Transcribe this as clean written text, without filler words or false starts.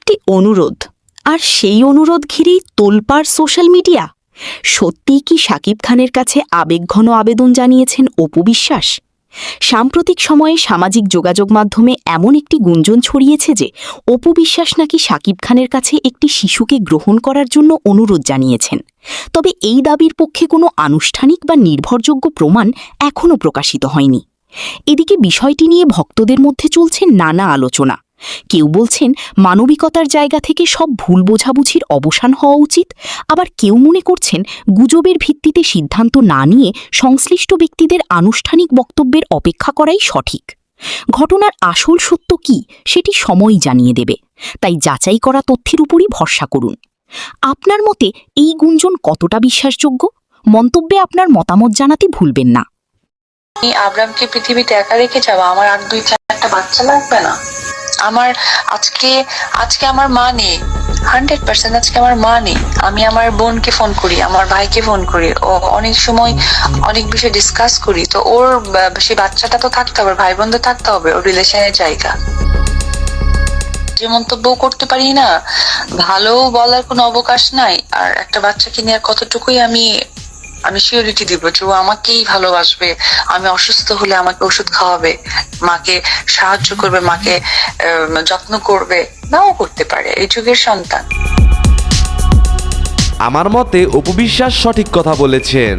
একটি অনুরোধ, আর সেই অনুরোধ ঘিরেই তোলপাড় সোশ্যাল মিডিয়া। সত্যিই কি শাকিব খানের কাছে আবেগঘন আবেদন জানিয়েছেন অপু বিশ্বাস? সাম্প্রতিক সময়ে সামাজিক যোগাযোগ মাধ্যমে এমন একটি গুঞ্জন ছড়িয়েছে যে অপু বিশ্বাস নাকি শাকিব খানের কাছে একটি শিশুকে গ্রহণ করার জন্য অনুরোধ জানিয়েছেন। তবে এই দাবির পক্ষে কোনো আনুষ্ঠানিক বা নির্ভরযোগ্য প্রমাণ এখনও প্রকাশিত হয়নি। এদিকে বিষয়টি নিয়ে ভক্তদের মধ্যে চলছে নানা আলোচনা। কেউ বলছেন মানবিকতার জায়গা থেকে সব ভুল বোঝাবুঝির অবসান হওয়া উচিত, আবার কেউ মনে করছেন গুজবের ভিত্তিতে সিদ্ধান্ত না নিয়ে সংশ্লিষ্ট ব্যক্তিদের আনুষ্ঠানিক বক্তব্যের অপেক্ষা করাই সঠিক। ঘটনার আসল সত্য কি সেটি সময়ই জানিয়ে দেবে, তাই যাচাই করা তথ্যের উপরই ভরসা করুন। আপনার মতে এই গুঞ্জন কতটা বিশ্বাসযোগ্য? মন্তব্যে আপনার মতামত জানাতে ভুলবেন না। আব্রামকে পৃথিবীতে একা রেখে যাবো? আমার আর 2-4টা বাচ্চা লাগবে না? আমার আজকে আমার মা নেই, 100% আজকে আমার মা নেই। আমি আমার বোনকে ফোন করি, আমার ভাইকে ফোন করি, ও অনেক সময় অনেক বিষয় ডিসকাস করি। তো ওর সেই বাচ্চাটা তো থাকতে হবে, ভাই বোন তো থাকতে হবে, ওর রিলেশনের জায়গা। যে মন্তব্য করতে পারি না, ভালো বলার কোনো অবকাশ নাই। আর একটা বাচ্চাকে নিয়ে কতটুকুই আমি সিওরিটি দিব যে ও আমাকেই ভালোবাসবে, আমি অসুস্থ হলে আমাকে ওষুধ খাওয়াবে, মাকে সাহায্য করবে, মাকে যত্ন করবে, নাও করতে পারে। এই যুগের সন্তান। আমার মতে অপু বিশ্বাস সঠিক কথা বলেছেন।